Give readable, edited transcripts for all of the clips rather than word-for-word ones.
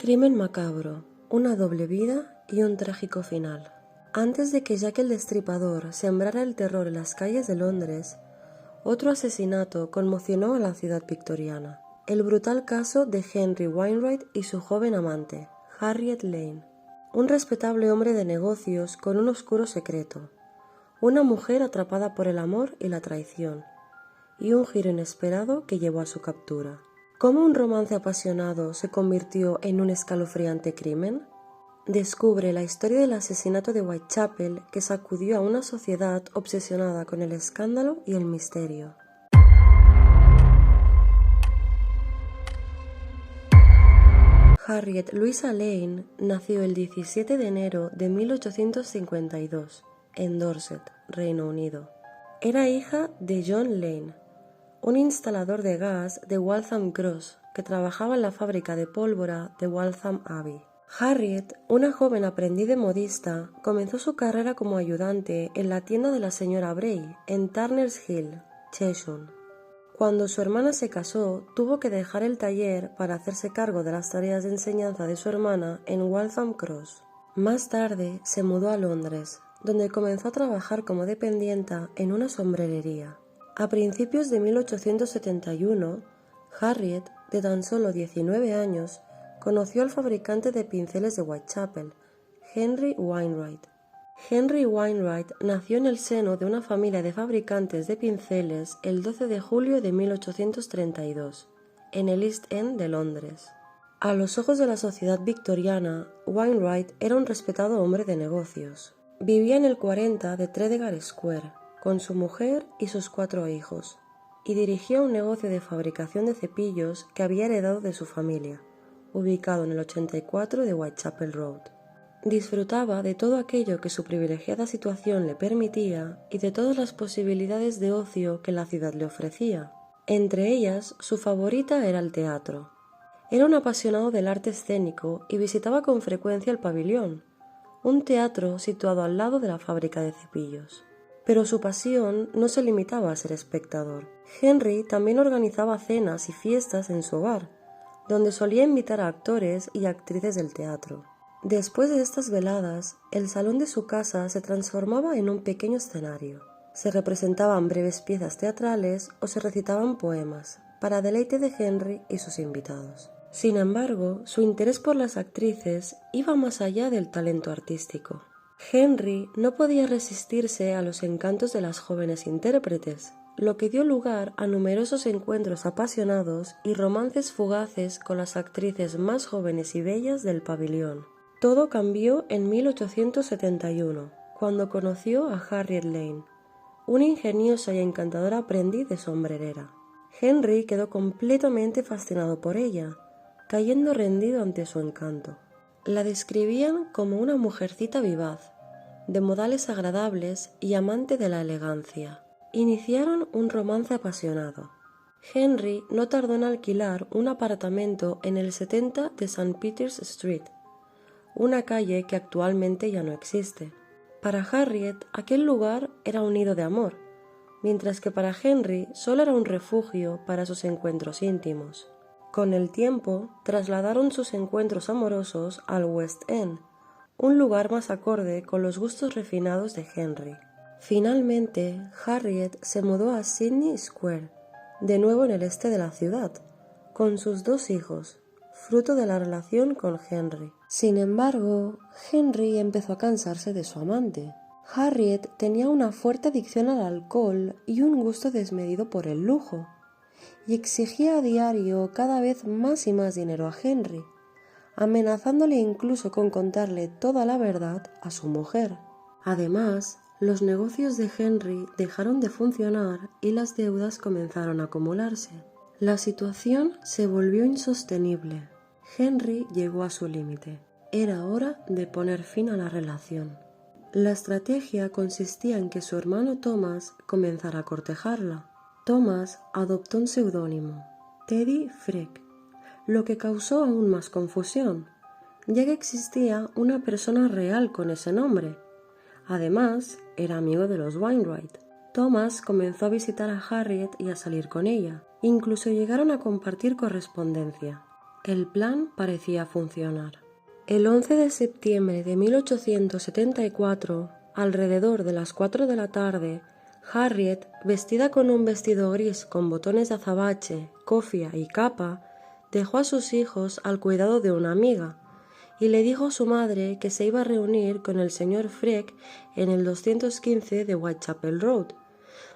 crimen macabro, una doble vida y un trágico final. Antes de que Jack el Destripador sembrara el terror en las calles de Londres, otro asesinato conmocionó a la ciudad victoriana. El brutal caso de Henry Wainwright y su joven amante, Harriet Lane. Un respetable hombre de negocios con un oscuro secreto. Una mujer atrapada por el amor y la traición. Y un giro inesperado que llevó a su captura. ¿Cómo un romance apasionado se convirtió en un escalofriante crimen? Descubre la historia del asesinato de Whitechapel que sacudió a una sociedad obsesionada con el escándalo y el misterio. Harriet Louisa Lane nació el 17 de enero de 1852 en Dorset, Reino Unido. Era hija de John Lane, un instalador de gas de Waltham Cross que trabajaba en la fábrica de pólvora de Waltham Abbey. Harriet, una joven aprendiz de modista, comenzó su carrera como ayudante en la tienda de la señora Bray en Turners Hill, Cheshire. Cuando su hermana se casó, tuvo que dejar el taller para hacerse cargo de las tareas de enseñanza de su hermana en Waltham Cross. Más tarde se mudó a Londres, donde comenzó a trabajar como dependienta en una sombrerería. A principios de 1871, Harriet, de tan solo 19 años, conoció al fabricante de pinceles de Whitechapel, Henry Wainwright. Henry Wainwright nació en el seno de una familia de fabricantes de pinceles el 12 de julio de 1832, en el East End de Londres. A los ojos de la sociedad victoriana, Wainwright era un respetado hombre de negocios. Vivía en el 40 de Tredegar Square, con su mujer y sus 4 hijos, y dirigía un negocio de fabricación de cepillos que había heredado de su familia, ubicado en el 84 de Whitechapel Road. Disfrutaba de todo aquello que su privilegiada situación le permitía y de todas las posibilidades de ocio que la ciudad le ofrecía. Entre ellas, su favorita era el teatro. Era un apasionado del arte escénico y visitaba con frecuencia el Pabellón, un teatro situado al lado de la fábrica de cepillos. Pero su pasión no se limitaba a ser espectador. Henry también organizaba cenas y fiestas en su hogar, donde solía invitar a actores y actrices del teatro. Después de estas veladas, el salón de su casa se transformaba en un pequeño escenario. Se representaban breves piezas teatrales o se recitaban poemas, para deleite de Henry y sus invitados. Sin embargo, su interés por las actrices iba más allá del talento artístico. Henry no podía resistirse a los encantos de las jóvenes intérpretes, lo que dio lugar a numerosos encuentros apasionados y romances fugaces con las actrices más jóvenes y bellas del pabellón. Todo cambió en 1871, cuando conoció a Harriet Lane, una ingeniosa y encantadora aprendiz de sombrerera. Henry quedó completamente fascinado por ella, cayendo rendido ante su encanto. La describían como una mujercita vivaz, de modales agradables y amante de la elegancia. Iniciaron un romance apasionado. Henry no tardó en alquilar un apartamento en el 70 de St. Peter's Street, una calle que actualmente ya no existe. Para Harriet, aquel lugar era un nido de amor, mientras que para Henry solo era un refugio para sus encuentros íntimos. Con el tiempo, trasladaron sus encuentros amorosos al West End, un lugar más acorde con los gustos refinados de Henry. Finalmente, Harriet se mudó a Sydney Square, de nuevo en el este de la ciudad, con sus 2 hijos, fruto de la relación con Henry. Sin embargo, Henry empezó a cansarse de su amante. Harriet tenía una fuerte adicción al alcohol y un gusto desmedido por el lujo, y exigía a diario cada vez más y más dinero a Henry, amenazándole incluso con contarle toda la verdad a su mujer. Además, los negocios de Henry dejaron de funcionar y las deudas comenzaron a acumularse. La situación se volvió insostenible. Henry llegó a su límite. Era hora de poner fin a la relación. La estrategia consistía en que su hermano Thomas comenzara a cortejarla. Thomas adoptó un seudónimo, Teddy Freck, lo que causó aún más confusión, ya que existía una persona real con ese nombre. Además, era amigo de los Wainwright. Thomas comenzó a visitar a Harriet y a salir con ella. Incluso llegaron a compartir correspondencia. El plan parecía funcionar. El 11 de septiembre de 1874, alrededor de las 4 de la tarde, Harriet, vestida con un vestido gris con botones de azabache, cofia y capa, dejó a sus hijos al cuidado de una amiga y le dijo a su madre que se iba a reunir con el señor Freck en el 215 de Whitechapel Road,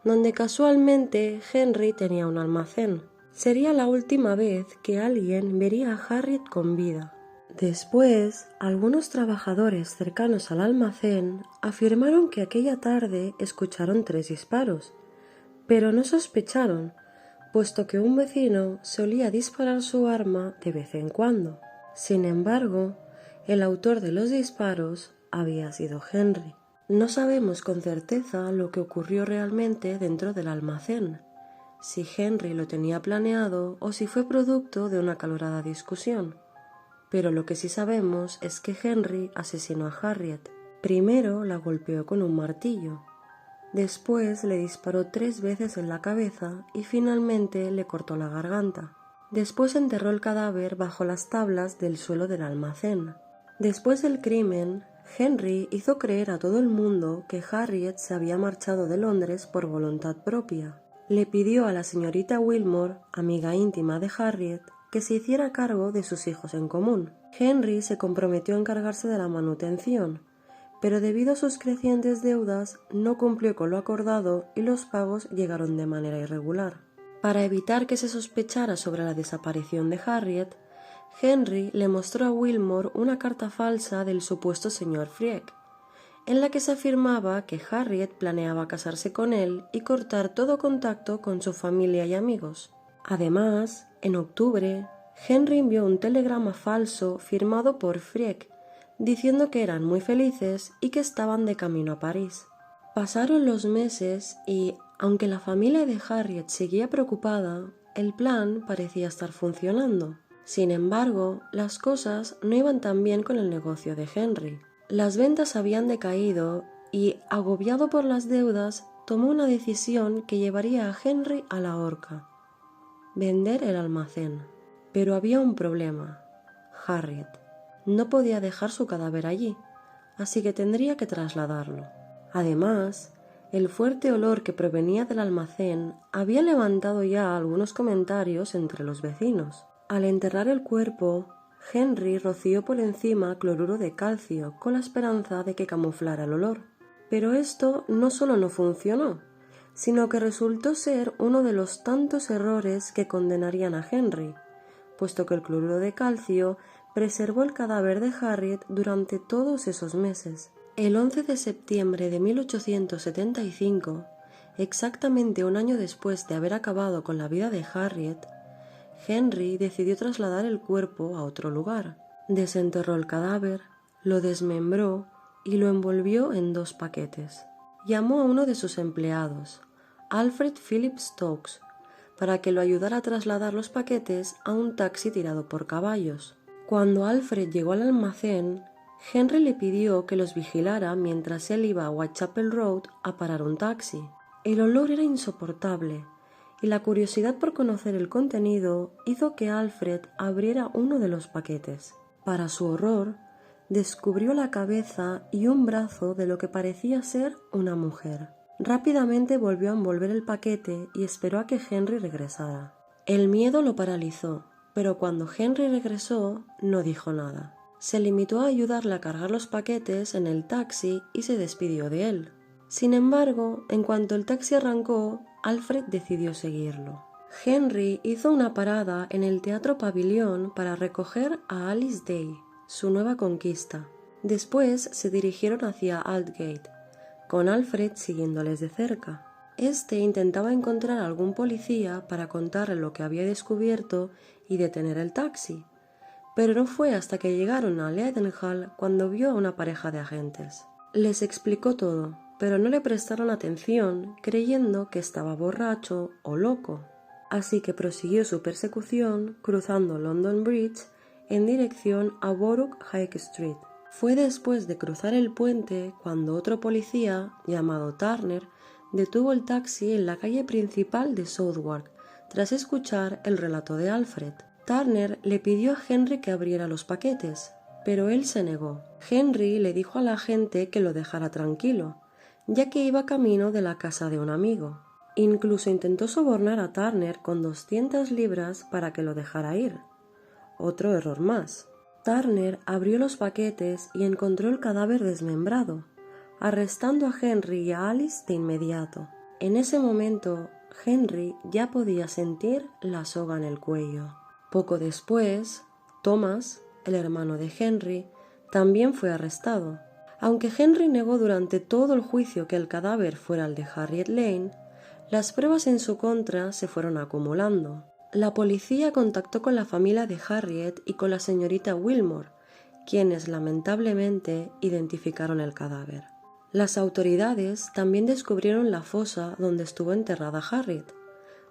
donde casualmente Henry tenía un almacén. Sería la última vez que alguien vería a Harriet con vida. Después, algunos trabajadores cercanos al almacén afirmaron que aquella tarde escucharon 3 disparos, pero no sospecharon, puesto que un vecino solía disparar su arma de vez en cuando. Sin embargo, el autor de los disparos había sido Henry. No sabemos con certeza lo que ocurrió realmente dentro del almacén, si Henry lo tenía planeado o si fue producto de una acalorada discusión. Pero lo que sí sabemos es que Henry asesinó a Harriet. Primero la golpeó con un martillo, después le disparó 3 veces en la cabeza y finalmente le cortó la garganta. Después enterró el cadáver bajo las tablas del suelo del almacén. Después del crimen, Henry hizo creer a todo el mundo que Harriet se había marchado de Londres por voluntad propia. Le pidió a la señorita Wilmore, amiga íntima de Harriet, que se hiciera cargo de sus hijos en común. Henry se comprometió a encargarse de la manutención, pero debido a sus crecientes deudas no cumplió con lo acordado y los pagos llegaron de manera irregular. Para evitar que se sospechara sobre la desaparición de Harriet, Henry le mostró a Wilmore una carta falsa del supuesto señor Freck, en la que se afirmaba que Harriet planeaba casarse con él y cortar todo contacto con su familia y amigos. Además, en octubre, Henry envió un telegrama falso firmado por Freck, diciendo que eran muy felices y que estaban de camino a París. Pasaron los meses y, aunque la familia de Harriet seguía preocupada, el plan parecía estar funcionando. Sin embargo, las cosas no iban tan bien con el negocio de Henry. Las ventas habían decaído y, agobiado por las deudas, tomó una decisión que llevaría a Henry a la horca: vender el almacén. Pero había un problema: Harriet. No podía dejar su cadáver allí, así que tendría que trasladarlo. Además, el fuerte olor que provenía del almacén había levantado ya algunos comentarios entre los vecinos. Al enterrar el cuerpo, Henry roció por encima cloruro de calcio con la esperanza de que camuflara el olor. Pero esto no solo no funcionó, sino que resultó ser uno de los tantos errores que condenarían a Henry, puesto que el cloruro de calcio preservó el cadáver de Harriet durante todos esos meses. El 11 de septiembre de 1875, exactamente un año después de haber acabado con la vida de Harriet, Henry decidió trasladar el cuerpo a otro lugar. Desenterró el cadáver, lo desmembró y lo envolvió en 2 paquetes. Llamó a uno de sus empleados, Alfred Philip Stokes, para que lo ayudara a trasladar los paquetes a un taxi tirado por caballos. Cuando Alfred llegó al almacén, Henry le pidió que los vigilara mientras él iba a Whitechapel Road a parar un taxi. El olor era insoportable, y la curiosidad por conocer el contenido hizo que Alfred abriera uno de los paquetes. Para su horror, descubrió la cabeza y un brazo de lo que parecía ser una mujer. Rápidamente volvió a envolver el paquete y esperó a que Henry regresara. El miedo lo paralizó, pero cuando Henry regresó no dijo nada. Se limitó a ayudarle a cargar los paquetes en el taxi y se despidió de él. Sin embargo, en cuanto el taxi arrancó, Alfred decidió seguirlo. Henry hizo una parada en el Teatro Pavilión para recoger a Alice Day, su nueva conquista. Después se dirigieron hacia Aldgate, con Alfred siguiéndoles de cerca. Este intentaba encontrar a algún policía para contarle lo que había descubierto y detener el taxi, pero no fue hasta que llegaron a Leadenhall cuando vio a una pareja de agentes. Les explicó todo, pero no le prestaron atención, creyendo que estaba borracho o loco. Así que prosiguió su persecución cruzando London Bridge en dirección a Borough High Street. Fue después de cruzar el puente cuando otro policía, llamado Turner, detuvo el taxi en la calle principal de Southwark, tras escuchar el relato de Alfred. Turner le pidió a Henry que abriera los paquetes, pero él se negó. Henry le dijo a la agente que lo dejara tranquilo, ya que iba camino de la casa de un amigo. Incluso intentó sobornar a Turner con 200 libras para que lo dejara ir. Otro error más. Turner abrió los paquetes y encontró el cadáver desmembrado, arrestando a Henry y a Alice de inmediato. En ese momento, Henry ya podía sentir la soga en el cuello. Poco después, Thomas, el hermano de Henry, también fue arrestado. Aunque Henry negó durante todo el juicio que el cadáver fuera el de Harriet Lane, las pruebas en su contra se fueron acumulando. La policía contactó con la familia de Harriet y con la señorita Wilmore, quienes lamentablemente identificaron el cadáver. Las autoridades también descubrieron la fosa donde estuvo enterrada Harriet,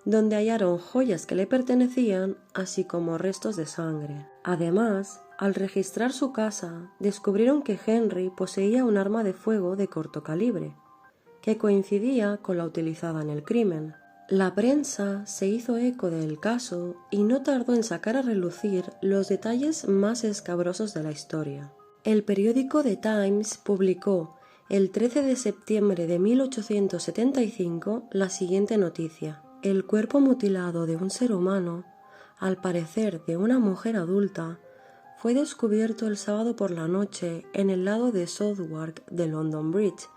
donde hallaron joyas que le pertenecían, así como restos de sangre. Además, al registrar su casa, descubrieron que Henry poseía un arma de fuego de corto calibre, que coincidía con la utilizada en el crimen. La prensa se hizo eco del caso y no tardó en sacar a relucir los detalles más escabrosos de la historia. El periódico The Times publicó el 13 de septiembre de 1875 la siguiente noticia: el cuerpo mutilado de un ser humano, al parecer de una mujer adulta, fue descubierto el sábado por la noche en el lado de Southwark de London Bridge,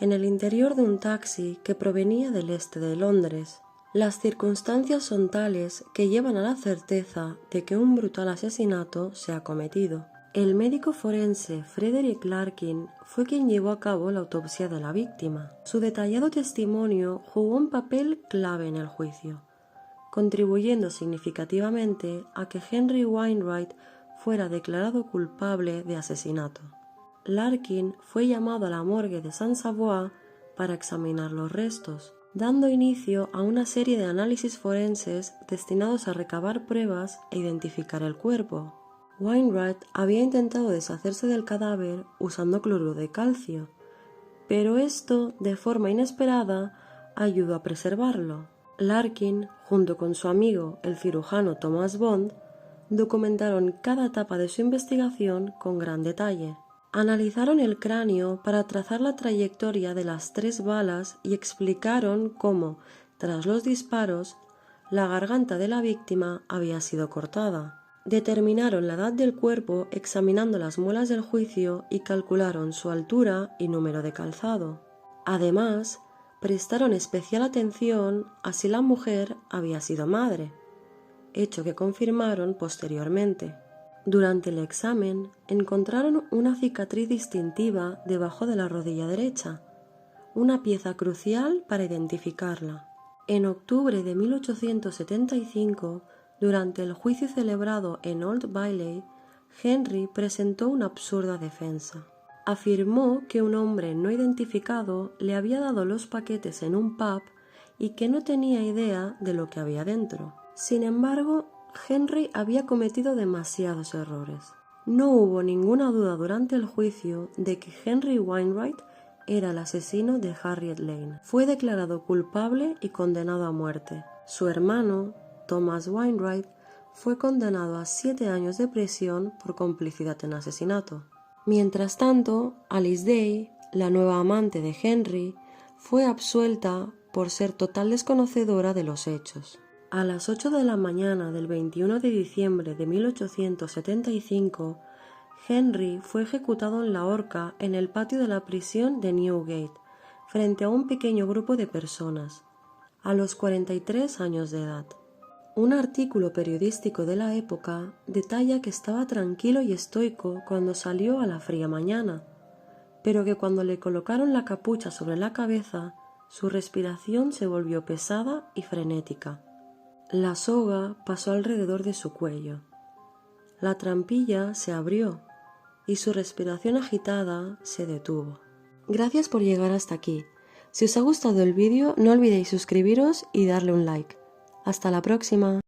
en el interior de un taxi que provenía del este de Londres. Las circunstancias son tales que llevan a la certeza de que un brutal asesinato se ha cometido. El médico forense Frederick Larkin fue quien llevó a cabo la autopsia de la víctima. Su detallado testimonio jugó un papel clave en el juicio, contribuyendo significativamente a que Henry Wainwright fuera declarado culpable de asesinato. Larkin fue llamado a la morgue de Saint-Savoy para examinar los restos, dando inicio a una serie de análisis forenses destinados a recabar pruebas e identificar el cuerpo. Wainwright había intentado deshacerse del cadáver usando cloruro de calcio, pero esto, de forma inesperada, ayudó a preservarlo. Larkin, junto con su amigo el cirujano Thomas Bond, documentaron cada etapa de su investigación con gran detalle. Analizaron el cráneo para trazar la trayectoria de las 3 balas y explicaron cómo, tras los disparos, la garganta de la víctima había sido cortada. Determinaron la edad del cuerpo examinando las muelas del juicio y calcularon su altura y número de calzado. Además, prestaron especial atención a si la mujer había sido madre, hecho que confirmaron posteriormente. Durante el examen, encontraron una cicatriz distintiva debajo de la rodilla derecha, una pieza crucial para identificarla. En octubre de 1875, durante el juicio celebrado en Old Bailey, Henry presentó una absurda defensa. Afirmó que un hombre no identificado le había dado los paquetes en un pub y que no tenía idea de lo que había dentro. Sin embargo, Henry había cometido demasiados errores. No hubo ninguna duda durante el juicio de que Henry Wainwright era el asesino de Harriet Lane. Fue declarado culpable y condenado a muerte. Su hermano, Thomas Wainwright, fue condenado a 7 años de prisión por complicidad en asesinato. Mientras tanto, Alice Day, la nueva amante de Henry, fue absuelta por ser total desconocedora de los hechos. A las 8 de la mañana del 21 de diciembre de 1875, Henry fue ejecutado en la horca en el patio de la prisión de Newgate, frente a un pequeño grupo de personas, a los 43 años de edad. Un artículo periodístico de la época detalla que estaba tranquilo y estoico cuando salió a la fría mañana, pero que cuando le colocaron la capucha sobre la cabeza, su respiración se volvió pesada y frenética. La soga pasó alrededor de su cuello. La trampilla se abrió y su respiración agitada se detuvo. Gracias por llegar hasta aquí. Si os ha gustado el vídeo, no olvidéis suscribiros y darle un like. Hasta la próxima.